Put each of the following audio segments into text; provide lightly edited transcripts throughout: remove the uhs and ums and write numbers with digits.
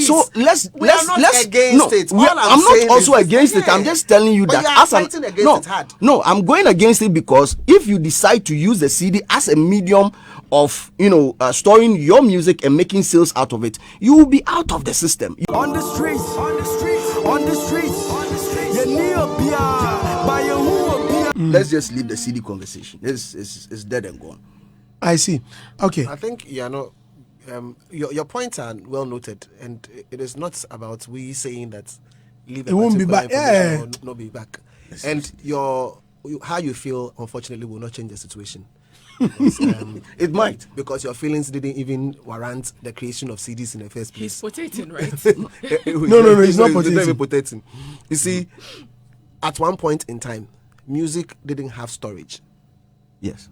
So let's against it. I'm not also against it. I'm just telling you that I'm going against it because if you decide to use the CD as a medium of storing your music and making sales out of it, you will be out of the system. On the streets. Let's just leave the CD conversation. It's dead and gone. I see. Okay. I think your points are well noted, and it is not about we saying that leave it won't be back. Yeah, or not be back. And how you feel, unfortunately, will not change the situation. Because, it might, because your feelings didn't even warrant the creation of CDs in the first place. He's potating, right? No, he's not potating. You see, at one point in time, music didn't have storage. Yes.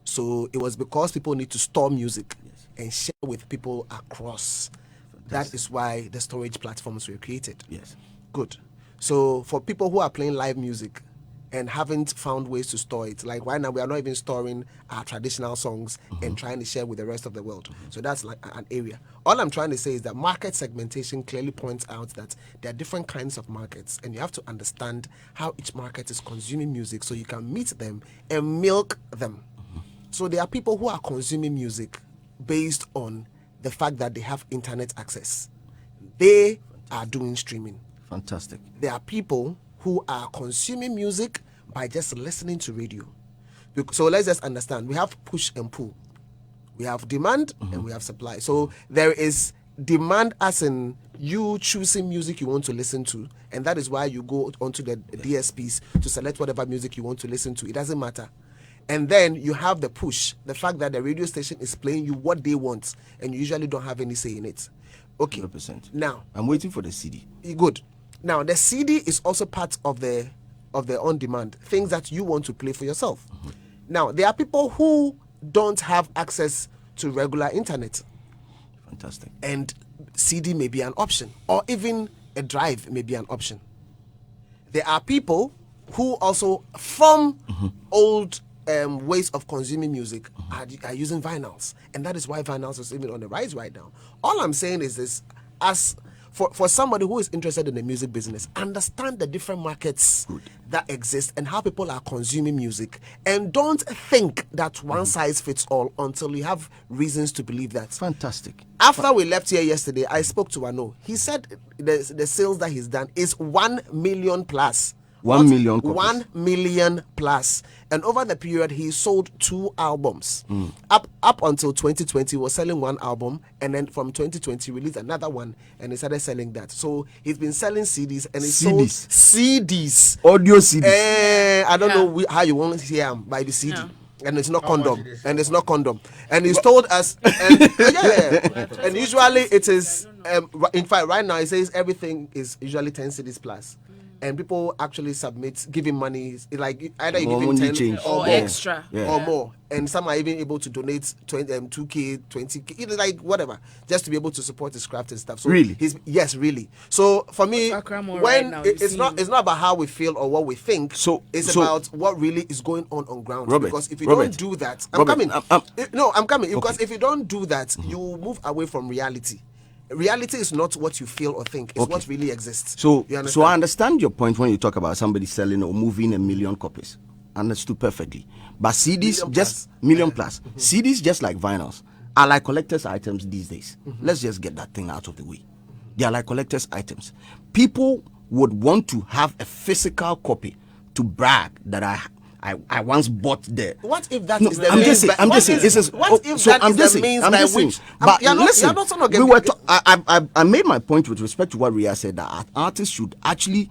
So it was because people need to store music and share with people across. Fantastic. That is why the storage platforms were created. Yes. Good. So for people who are playing live music and haven't found ways to store it, like right now we are not even storing our traditional songs and trying to share with the rest of the world. So that's like an area. All I'm trying to say is that market segmentation clearly points out that there are different kinds of markets, and you have to understand how each market is consuming music so you can meet them and milk them. So there are people who are consuming music based on the fact that they have internet access. They are doing streaming. Fantastic. There are people who are consuming music by just listening to radio. So let's just understand. We have push and pull. We have demand and we have supply. So there is demand as in you choosing music you want to listen to, and that is why you go onto the DSPs to select whatever music you want to listen to. It doesn't matter. And then you have the push, the fact that the radio station is playing you what they want, and you usually don't have any say in it. Okay. 100%. Now I'm waiting for the CD. Good. Now the CD is also part of the on-demand things that you want to play for yourself. Now there are people who don't have access to regular internet. Fantastic. And CD may be an option, or even a drive may be an option. There are people who also from old ways of consuming music are using vinyls, and that is why vinyls is even on the rise right now. All I'm saying is this: as for somebody who is interested in the music business, understand the different markets that exist and how people are consuming music, and don't think that one size fits all until you have reasons to believe that. Fantastic. After we left here yesterday, I spoke to Ano. He said the sales that he's done is 1 million plus. 1 million copies. 1 million plus. And over the period, he sold 2 albums. Up until 2020, he was selling 1 album. And then from 2020, released another one. And he started selling that. So he's been selling CDs. And he sold CDs. Audio CDs. I don't know how you want to hear him by the CD. Yeah. And it's not condom. And it's not condom. And he's told us. And usually it is. In fact, right now, he says everything is usually 10 CDs plus. And people actually give him money, like either you give him 10 or more, extra or more, and some are even able to donate 2K, 20K, like whatever, just to be able to support his craft and stuff. So really, yes, really. So for me, when it's not about how we feel or what we think. So it's about what really is going on ground. Robert, because if you don't do that, I'm coming. Because if you don't do that, you move away from reality. Reality is not what you feel or think, it's what really exists. So I understand your point when you talk about somebody selling or moving 1 million copies. Understood perfectly. But CDs million plus. CDs, just like vinyls, are like collector's items these days. Let's just get that thing out of the way. They are like collector's items. People would want to have a physical copy to brag that I once bought the. What if that is the means? I'm just saying. What if that is the means by which? But listen, I made my point with respect to what Ria said, that artists should actually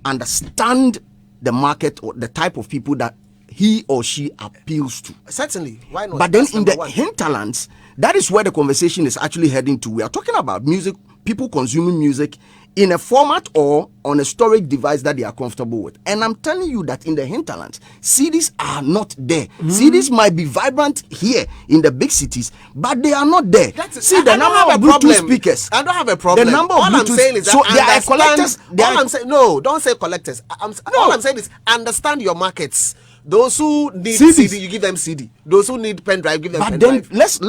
understand the market or the type of people that he or she appeals to. Certainly, why not? But then in the hinterlands, that is where the conversation is actually heading to. We are talking about music, people consuming music in a format or on a storage device that they are comfortable with. And I'm telling you that in the hinterlands, CDs are not there. CDs might be vibrant here in the big cities, but they are not there. See the number of Bluetooth speakers. I don't have a problem. The number of all Bluetooth, I'm saying is that so there are collectors. No, don't say collectors. All I'm saying is understand your markets. Those who need CD, you give them CD. Those who need pen drive, give them pen drive. Let's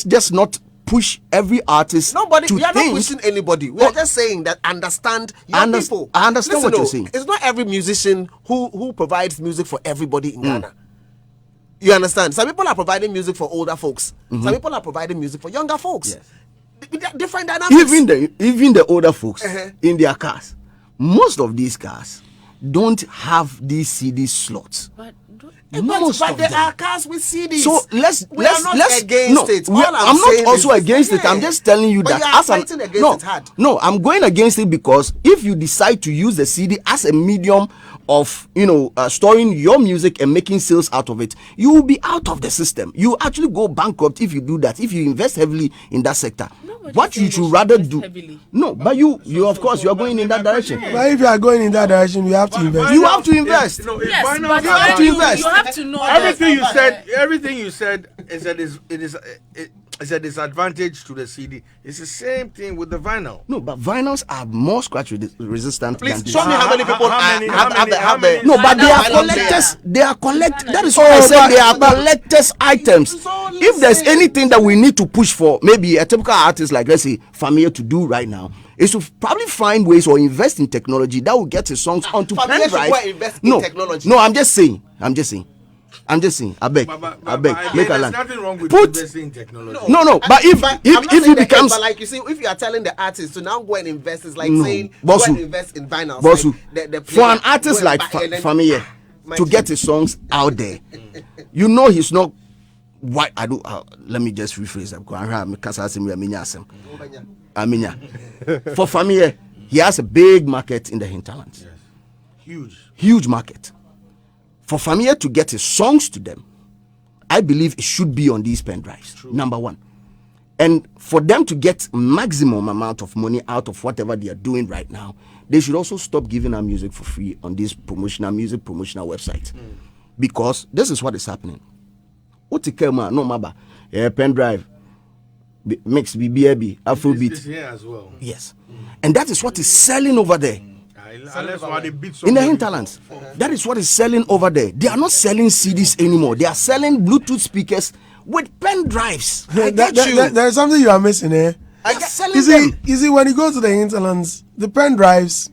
just not push every artist Nobody, to we are think. not pushing anybody. We are just saying that understand your people. I understand what you're saying. It's not every musician who provides music for everybody in Ghana. You understand? Some people are providing music for older folks. Some people are providing music for younger folks. Yes. Different dynamics. Even the older folks in their cars, most of these cars don't have these CD slots. But But there are cars with CDs. So let's against it. I'm not also against it. I'm just telling you But that you are fighting against it hard. No, I'm going against it because if you decide to use the CD as a medium of storing your music and making sales out of it, you will be out of the system. You actually go bankrupt if you do that. If you invest heavily in that sector, what you should rather do? Heavily. No, but you of course you are going in that direction. But if you are going in that direction, you have to invest. You have to invest. Yes, you but have to invest. You have to know Everything you said is that it's a disadvantage to the CD. It's the same thing with the vinyl. No, but vinyls are more scratch resistant. Please than show me how many people how many? No, but they are vinyl collectors. player. They are collectors. That is why I said they are collectors' items. So If there's listen. anything that we need to push for, maybe a typical artist like, let's say, Famia to do right now, is to probably find ways or invest in technology that will get his songs onto Famia pen should drive. go and invest in technology. No, I'm just saying. I beg. Make a there's land. nothing wrong with Put investing in technology. no, but if I'm not if saying he that, becomes but like you see, if you are telling the artist to now go and invest, it's like No. saying Bosu. go and invest in vinyls. Bosu, Like the for an player, artist go and like buy and then- Famia to get his songs out there, he's not. Why I do? Let me just rephrase that. For Famia, he has a big market in the hinterlands. Huge market. For Famia to get his songs to them, I believe it should be on these pen drives. Number one. And for them to get maximum amount of money out of whatever they are doing right now, they should also stop giving our music for free on these music promotional websites. Because this is what is happening. Utikema no maba, pen drive, mix BBAB, Afrobeat. This here as well. Yes. And that is what is selling over there. In the hinterlands. That is what is selling over there. They are not selling CDs anymore. They are selling Bluetooth speakers with pen drives. There is something you are missing here. You see, when you go to the hinterlands, the pen drives,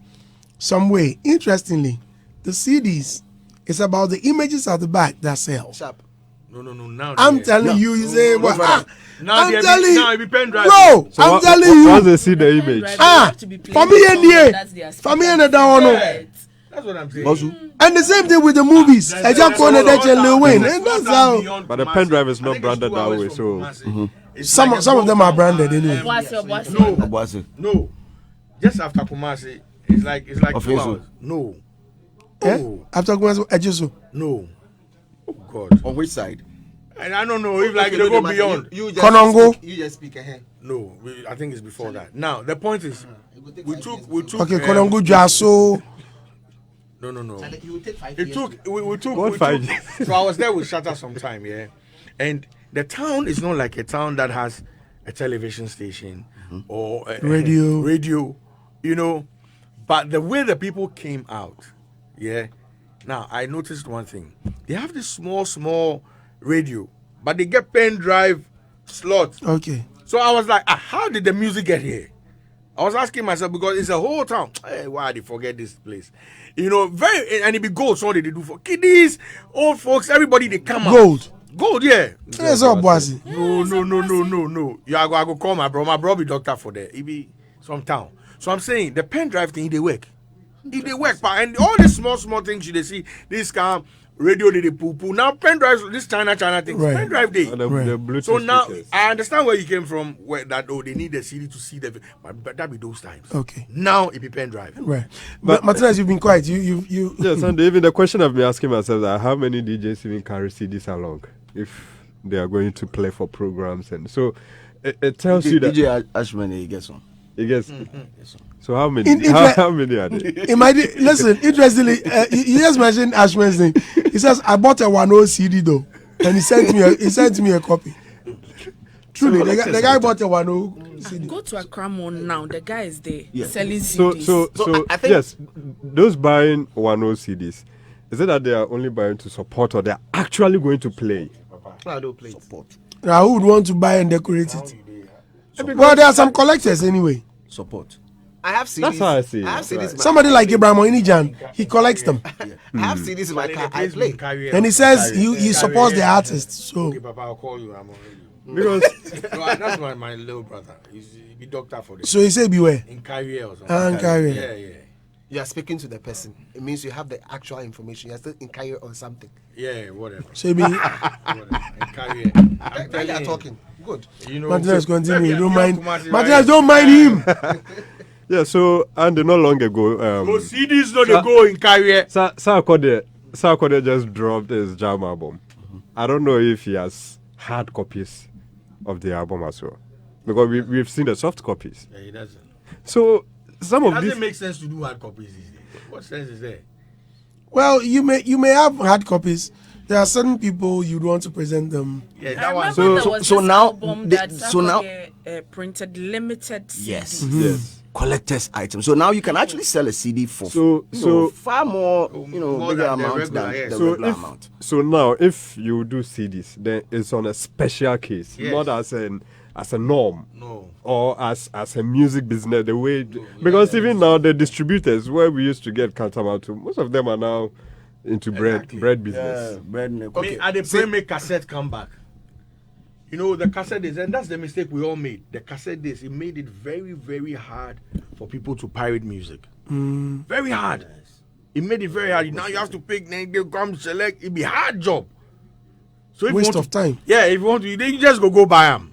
some way, interestingly, the CDs, it's about the images at the back that sell. Sharp. No. Now I'm telling you, you say, Now it be pen drive. no, So I'm telling you. Once they see the image, Family and That's what I'm saying. and the same thing with the movies. I just call it and Lil Wayne, and that's how. But the pen drive is not branded that way, so- Some of them are branded anyway. No. Just after Kumasi, it's like 2 Offensive. hours. No. After going to Ejisu. No. Oh God. On which side? And I don't know if like they go beyond. You just Konongo. speak, you just speak ahead. No, I think it's before that. Now the point is, we took. Okay, Konongo Jaso. No. You will take 5 It years. took. We took. What we 5 took- years? So I was there with Shatta sometime, yeah, and the town is not like a town that has a television station or a Radio. But the way the people came out, yeah. Now I noticed one thing: they have this small radio, but they get pen drive slots. Okay. So I was like, how did the music get here? I was asking myself because it's a whole town. Hey, why did they forget this place? And it be gold. So what did they do for kiddies, old folks, everybody? They come out. Gold, yeah. Yes, up, Bossy. No. I go call my bro. My bro be doctor for there. He be some town. So I'm saying the pen drive thing, they work. If they work, and all the small things you they see, this scam, radio they poo. Now pen drives, this China things, Right. pen drive day. And the Bluetooth So now speakers. I understand where you came from. Where that they need the CD to see the, but that be those times. Okay. Now it be pen drive. Right. But Martinez, you've been quiet. You. Yes, and even the question I've been asking myself that how many DJs even carry CDs along if they are going to play for programs, and so it tells you that DJ Ashman, he gets on. it gets. So how many? How many are there? It might listen. Interestingly, you just mentioned Ashman's name. He says I bought a 1.0 CD though, and he sent me a copy. Truly, the guy bought a 1.0 CD. Go to Accra Mall now. The guy is there Yeah. selling CDs. So I think- yes, those buying 1.0 CDs, is it that they are only buying to support or they are actually going to play? I don't play. Support. Now, who would want to buy and decorate it? Well, there are some collectors anyway. Support. I have CDs. That's how I see it. I have CDs. in my Somebody car. like Ibrahim Inijan, he collects them. I have CDs in my car. I play. And he says he supports the artists. So Okay, Papa, I'll call you. I'm already. Because That's my little brother. He's the doctor for this. so he say beware. In career or something. And carry. Yeah. You are speaking to the person. It means you have the actual information. You are still in career or something. Yeah, whatever. So he be Whatever. In career. Then I'm they are telling you. talking. Good. You know, Martinez continue. maybe Don't I'm mind. Kumasi, Martinez, right? don't mind him. yeah, so and not long ago, Go CDs, no, they go in career. Sarkodie just dropped his jam album. I don't know if he has hard copies of the album as well, because we've seen the soft copies. Yeah, he doesn't. So some It of doesn't these, make sense to do hard copies these days. What sense is there? Well, you may have hard copies. There are certain people you'd want to present them. Yeah, I that one. remember there was so this now album the- that so now- printed limited CDs. Yes. yes. Collector's item. So now you can actually sell a CD for So- far more, More bigger than the amount regular, than yes. the So regular if amount. so now if you do CDs, then it's on a special case, Yes. not as a norm. No. Or as a music business, the way because even now the distributors where we used to get countermount to, most of them are now into Exactly. bread business. Bread and Okay. At the pray make cassette come back. You know, the cassette days, and that's the mistake we all made. The cassette days, it made it very, very hard for people to pirate music. Very hard. It made it very hard. Now you have to pick, then they come select. It be hard job. So if you Waste want of to, time. Yeah, if you want to, then you just go buy them.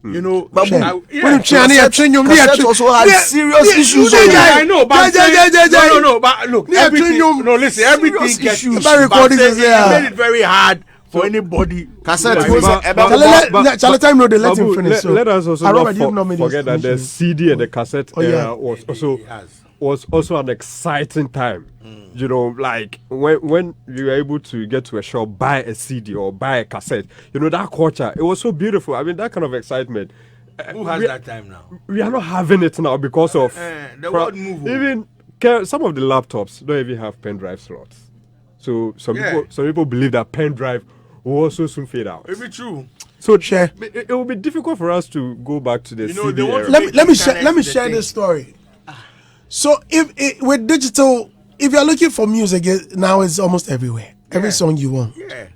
You know, But Share. I- When yeah. you train, you train you. Cassettes also had serious issues. Yeah, I know, but I'm saying- Yeah. no, but look, Yeah, everything, Trinum, no, listen, everything serious gets issues. issues. By recording But I'm is saying there. it made it very hard for anybody. Cassette to was buy. Charlie, time know they let him Babu, finish. So let us also Ah, not Robert, you've not made forget that the this CD and the cassette Oh, yeah. era was also an exciting time. You know, like when you were able to get to a shop, buy a CD or buy a cassette, you know, that culture, it was so beautiful. I mean, that kind of excitement. Who has we- that time now? We are not having it now because of the world move. even some of the laptops don't even have pen drive slots. So some Yeah. people believe that pen drive will also soon fade out. It be true. So Share. it will be difficult for us to go back to the You know, CD they want era. to let me Internet share the this story. So with digital, if you're looking for music now, it's almost everywhere. Every Yeah. song you want. Yeah.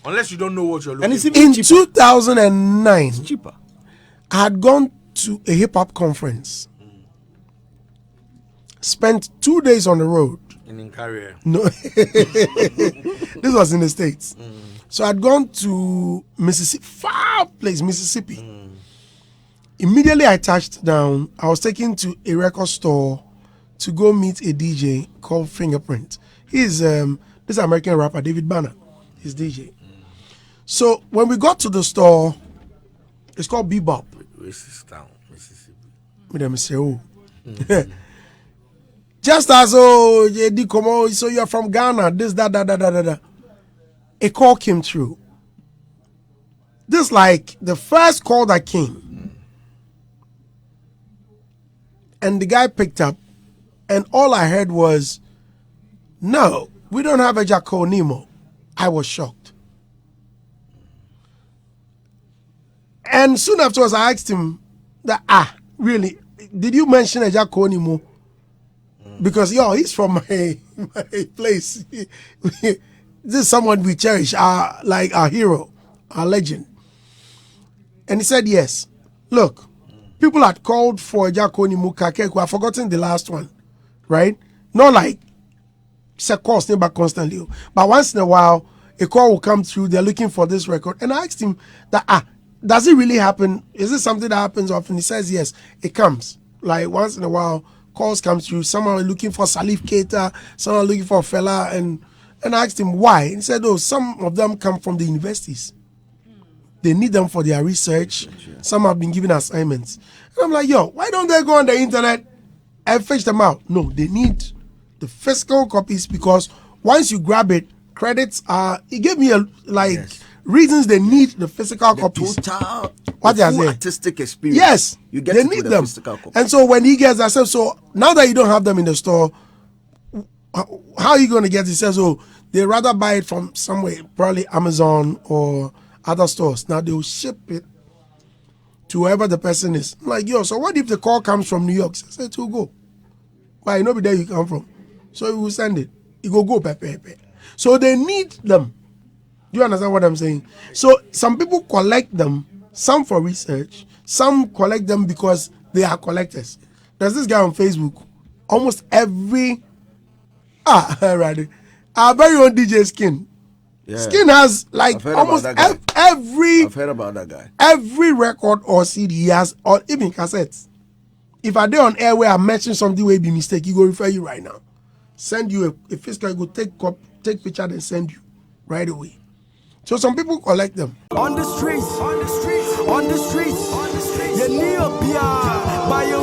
Unless you don't know what you're looking And it's for. even In cheaper. 2009, cheaper. I had gone to a hip hop conference. Spent 2 days on the road. in career. No, this was in the States. So I'd gone to Mississippi, far place, Mississippi. Immediately I touched down, I was taken to a record store to go meet a DJ called Fingerprint. He's this American rapper, David Banner. He's DJ. So when we got to the store, it's called Bebop. Racist town, Mississippi. Me dem say, oh. Just as oh, JD come on, so you're from Ghana, this, that. A call came through. This like the first call that came. And the guy picked up, and all I heard was, no, we don't have a Jaco Nemo. I was shocked. And soon afterwards, I asked him that, really, did you mention a Jaco Nemo? Because, he's from my place. This is someone we cherish, like our hero, our legend. And he said, yes. Look, people had called for Jaco Nemo Kakeku. I've forgotten the last one, right? Not like, it's a call back constantly. But once in a while, a call will come through. They're looking for this record. And I asked him that, does it really happen? Is it something that happens often? He says, yes, it comes. Like once in a while, calls come through. Someone looking for Salif Keita, someone looking for a fella. And I asked him why. He said, some of them come from the universities. They need them for their research. Some have been given assignments. And I'm like, why don't they go on the internet and fetch them out? No, they need the physical copies because once you grab it, credits are. He gave me reasons they need the physical copies. Total, What the they are full saying. artistic experience. Yes, you get they it need with them. the physical copy. And so when he gets that, so now that you don't have them in the store, how are you going to get it? He says, they rather buy it from somewhere, probably Amazon or other stores. Now they will ship it to whoever the person is. I'm like, yo, so what if the call comes from New York? So I said, to go. Why, you know where you come from. So we will send it. It go, pepe. So they need them. Do you understand what I'm saying? So some people collect them, some for research, some collect them because they are collectors. There's this guy on Facebook. Almost every right. Our very own DJ Skin. Yeah. Skin has like I've heard almost about that guy. every I've heard about that guy. every record or CD he has, or even cassettes. If I do on air where I mention something where it be mistake, he go refer you right now. Send you a physical, he go take picture and send you right away. So some people collect them. On the streets, you need a beer, buy your